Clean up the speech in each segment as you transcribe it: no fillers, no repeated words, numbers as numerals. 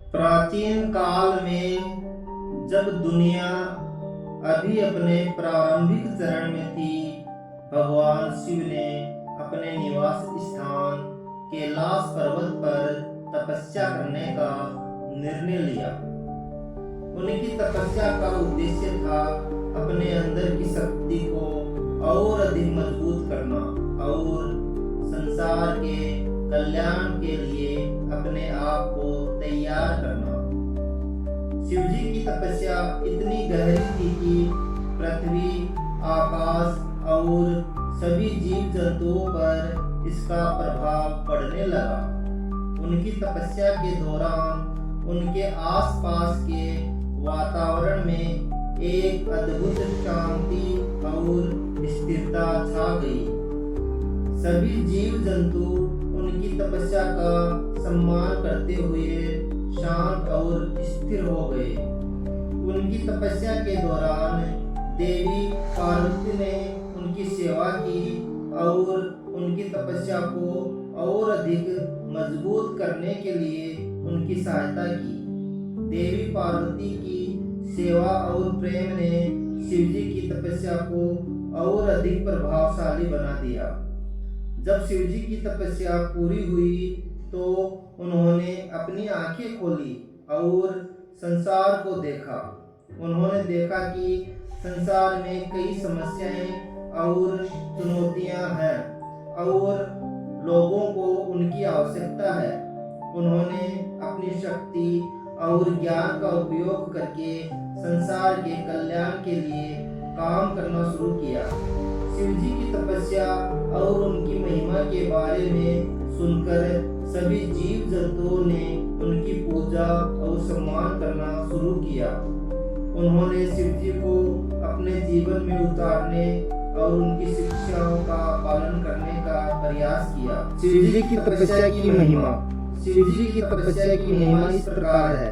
प्राचीन काल में जब दुनिया अभी अपने प्रारंभिक चरण में थी, भगवान शिव ने अपने निवास स्थान कैलाश पर्वत पर तपस्या करने का निर्णय लिया। उनकी तपस्या का उद्देश्य था अपने अंदर की शक्ति को और अधिक मजबूत करना और संसार के कल्याण के लिए अपने आप को तैयार करना। शिवजी की तपस्या इतनी गहरी थी कि पृथ्वी, आकाश और सभी जीव जंतुओं पर इसका प्रभाव पड़ने लगा। उनकी तपस्या के दौरान उनके आसपास के वातावरण में एक अद्भुत शांति और स्थिरता छा गई। सभी जीव जंतु उनकी तपस्या का सम्मान करते हुए शांत और स्थिर हो गए। उनकी तपस्या के दौरान देवी पार्वती ने उनकी सेवा की और उनकी तपस्या को और अधिक मजबूत करने के लिए उनकी सहायता की। देवी पार्वती की सेवा और प्रेम ने शिवजी की तपस्या को और अधिक प्रभावशाली बना दिया। जब शिवजी की तपस्या पूरी हुई तो उन्होंने अपनी आंखें खोली और संसार को देखा। उन्होंने देखा कि संसार में कई समस्याएं और चुनौतियां हैं और लोगों को उनकी आवश्यकता है। उन्होंने अपनी शक्ति और ज्ञान का उपयोग करके संसार के कल्याण के लिए काम करना शुरू किया। शिवजी की तपस्या और उनकी महिमा के बारे में सुनकर सभी जीव जंतुओं ने उनकी पूजा और सम्मान करना शुरू किया। उन्होंने शिवजी को अपने जीवन में उतारने और उनकी शिक्षाओं का पालन करने का प्रयास किया। शिवजी की तपस्या की महिमा। शिवजी की तपस्या की महिमा इस प्रकार है।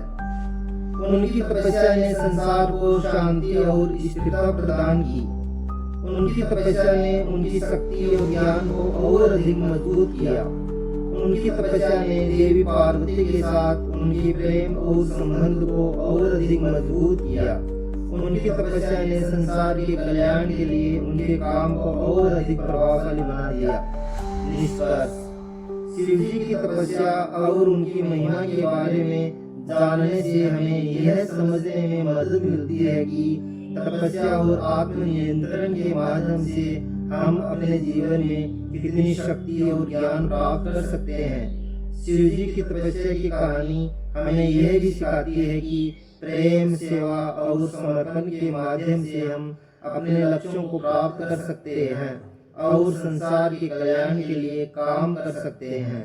उनकी तपस्या ने संसार को शांति और स्थिरता प्रदान की। उनकी तपस्या ने उनकी शक्ति और ज्ञान को और अधिक मजबूत किया। उनकी तपस्या ने देवी पार्वती के साथ उनके प्रेम और संबंध को और अधिक मजबूत किया। उनकी तपस्या ने संसार के कल्याण के लिए उनके काम को और अधिक प्रभावशाली बना दिया। निष्कर्ष, शिवजी की तपस्या और उनकी महिमा के बारे में जानने से हमें यह समझने में मदद मिलती है कि तपस्या और आत्मनियंत्रण के माध्यम से हम अपने जीवन में कितनी शक्ति और ज्ञान प्राप्त कर सकते हैं। शिवजी की तपस्या की कहानी हमें यह भी सिखाती है कि प्रेम, सेवा और समर्पण के माध्यम से हम अपने लक्ष्यों को प्राप्त कर सकते हैं और संसार के कल्याण के लिए काम कर सकते हैं।